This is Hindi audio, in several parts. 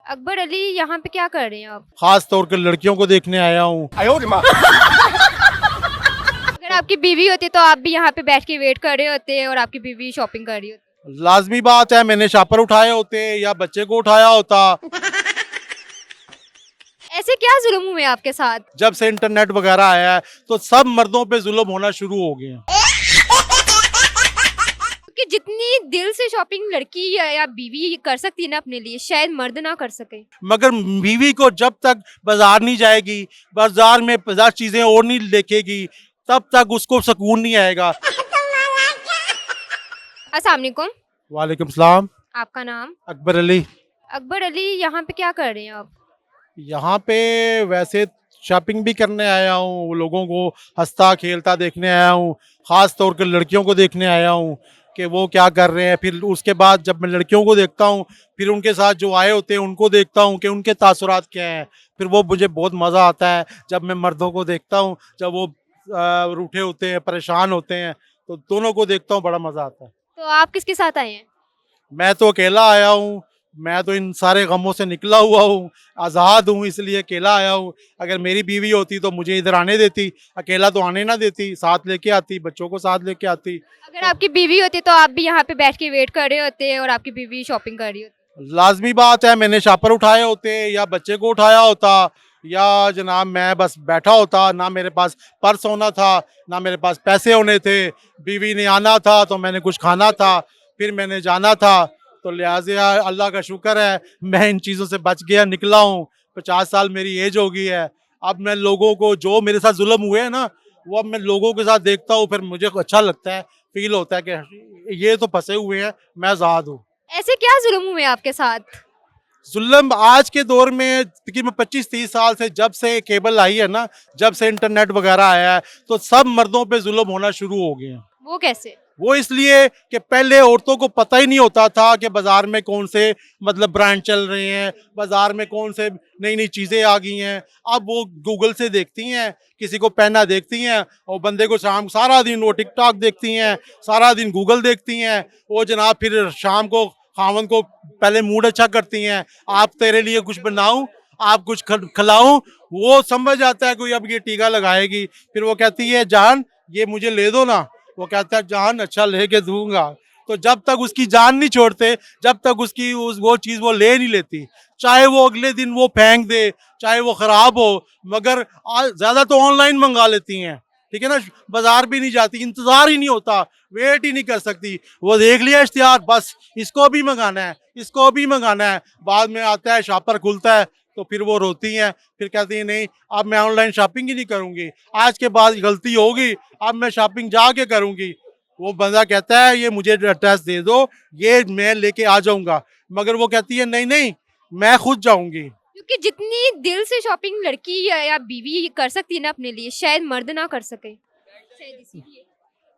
अकबर अली यहाँ पे क्या कर रहे हैं आप? खास तौर पर लड़कियों को देखने आया हूँ। अगर आपकी बीवी होती तो आप भी यहाँ पे बैठ के वेट कर रहे होते और आपकी बीवी शॉपिंग कर रही होती। लाजमी बात है, मैंने शापर उठाए होते या बच्चे को उठाया होता। ऐसे क्या जुल्म हुए आपके साथ? जब से इंटरनेट वगैरह आया है तो सब मर्दों पे जुल्म होना शुरू हो गए हैं। क्योंकि जितनी दिल से शॉपिंग लड़की या बीवी कर सकती है ना अपने लिए, शायद मर्द ना कर सके। मगर बीवी को जब तक बाजार नहीं जाएगी, बाजार में 50 चीजें और नहीं देखेगी, तब तक उसको सुकून नहीं आएगा। अस्सलाम वालेकुम। वालेकुम सलाम। आपका नाम? अकबर अली। अकबर अली यहाँ पे क्या कर रहे हैं आप? यहाँ पे वैसे शॉपिंग भी करने आया हूँ, लोगों को हंसता खेलता देखने आया हूँ। खास तौर पर लड़कियों को देखने आया हूँ कि वो क्या कर रहे हैं। फिर उसके बाद जब मैं लड़कियों को देखता हूँ, फिर उनके साथ जो आए होते हैं उनको देखता हूँ कि उनके तासुरात क्या हैं। फिर वो मुझे बहुत मज़ा आता है जब मैं मर्दों को देखता हूँ, जब वो रूठे होते हैं, परेशान होते हैं, तो दोनों को देखता हूँ, बड़ा मज़ा आता है। तो आप किसके साथ आए हैं? मैं तो अकेला आया हूँ। मैं तो इन सारे गमों से निकला हुआ हूँ, आज़ाद हूँ, इसलिए अकेला आया हूँ। अगर मेरी बीवी होती तो मुझे इधर आने देती, अकेला तो आने ना देती, साथ लेके आती, बच्चों को साथ लेके आती। अगर आपकी बीवी होती तो आप भी यहाँ पे बैठ के वेट कर रहे होते और आपकी बीवी शॉपिंग कर रही होती। लाजमी बात है, मैंने शापर उठाए होते या बच्चे को उठाया होता, या जनाब मैं बस बैठा होता। ना मेरे पास पर्स होना था, ना मेरे पास पैसे होने थे। बीवी ने आना था तो मैंने कुछ खाना था, फिर मैंने जाना था। तो लिहाजा अल्लाह का शुक्र है मैं इन चीज़ों से बच गया, निकला हूँ। 50 साल मेरी एज हो गई है। अब मैं लोगों को, जो मेरे साथ जुल्म हुए हैं ना, वो अब मैं लोगों के साथ देखता हूँ, फिर मुझे अच्छा लगता है, फील होता है कि ये तो फंसे हुए हैं, मैं आज़ाद हूँ। ऐसे क्या जुल्म हुए आपके साथ? जुल्म आज के दौर में तकरीबन 25-30 साल से, जब से केबल आई है ना, जब से इंटरनेट वगैरह आया है, तो सब मर्दों पे जुल्म होना शुरू हो गए हैं। वो कैसे? वो इसलिए कि पहले औरतों को पता ही नहीं होता था कि बाजार में कौन से मतलब ब्रांड चल रहे हैं, बाजार में कौन से नई नई चीज़ें आ गई हैं। अब वो गूगल से देखती हैं, किसी को पहना देखती हैं, और बंदे को शाम सारा दिन वो टिकटॉक देखती हैं, सारा दिन गूगल देखती हैं। वो जनाब फिर शाम को खावन को पहले मूड अच्छा करती हैं, आप तेरे लिए कुछ बनाऊं, आप कुछ खिलाऊं। वो समझ आता है कोई अब ये टीका लगाएगी, फिर वो कहती है जान ये मुझे ले दो ना। वो कहता है जान अच्छा लेके दूंगा। तो जब तक उसकी जान नहीं छोड़ते, जब तक उसकी वो चीज़ वो ले नहीं लेती, चाहे वो अगले दिन वो फेंक दे, चाहे वो ख़राब हो। मगर ज़्यादा तो ऑनलाइन मंगा लेती हैं, ठीक है ना, बाजार भी नहीं जाती, इंतज़ार ही नहीं होता, वेट ही नहीं कर सकती। वो देख लिया इश्तिहार, बस इसको भी मंगाना है, इसको भी मंगाना है। बाद में आता है, शॉपर खुलता है, तो फिर वो रोती हैं, फिर कहती हैं नहीं अब मैं ऑनलाइन शॉपिंग ही नहीं करूँगी, आज के बाद गलती होगी, अब मैं शॉपिंग जाके करूँगी। वो बंदा कहता है ये मुझे एड्रेस दे दो, ये मैं लेके आ जाऊँगा, मगर वो कहती है नहीं नहीं मैं खुद जाऊँगी। क्योंकि जितनी दिल से शॉपिंग लड़की या बीवी कर सकती है ना अपने लिए, शायद मर्द ना कर सके, शायद इसीलिए।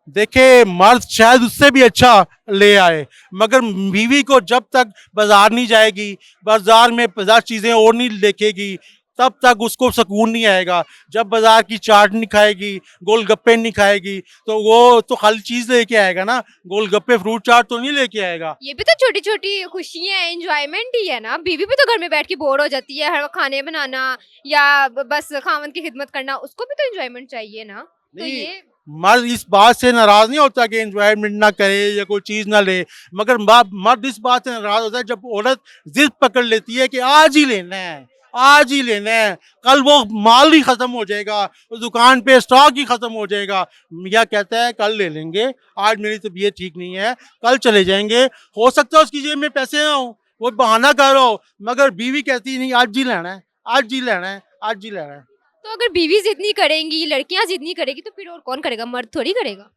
देखे मर्द शायद उससे भी अच्छा ले आए, मगर बीवी को जब तक बाजार नहीं जाएगी, बाजार में 50 चीज़ें और नहीं देखेगी, तब तक उसको सुकून नहीं आएगा। जब बाजार की चाट नहीं खाएगी, गोलगप्पे नहीं खाएगी, तो वो तो खाली चीज़ लेके आएगा ना, गोलगप्पे फ्रूट चाट तो नहीं लेके आएगा। ये भी तो छोटी छोटी खुशियां हैं, एंजॉयमेंट ही है ना। बीवी भी तो घर में बैठ के बोर हो जाती है, हर वक्त खाने बनाना या बस खावन की खिदमत करना, उसको भी तो एंजॉयमेंट चाहिए ना। तो ये मर्द इस बात से नाराज नहीं होता कि एंजॉयमेंट ना करे या कोई चीज ना ले, मगर मर्द इस बात से नाराज होता है जब औरत जिद पकड़ लेती है कि आज ही लेना है, आज ही लेना है, कल वो माल ही खत्म हो जाएगा, उस दुकान पे स्टॉक ही खत्म हो जाएगा। या कहता है कल ले लेंगे, आज मेरी तबीयत ठीक नहीं है, कल चले जाएंगे, हो सकता है उसकी जेब में पैसे ना हो, वो बहाना कर रहा हो, मगर बीवी कहती नहीं आज ही लेना है, आज ही लेना है, आज ही लेना है। तो अगर बीवी जितनी करेंगी, लड़कियां जितनी करेगी, तो फिर और कौन करेगा? मर्द थोड़ी करेगा।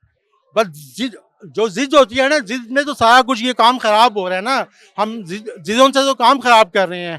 बस जो जिद होती है ना, जिद में तो सारा कुछ ये काम खराब हो रहा है ना। हम जिदों से तो काम खराब कर रहे हैं।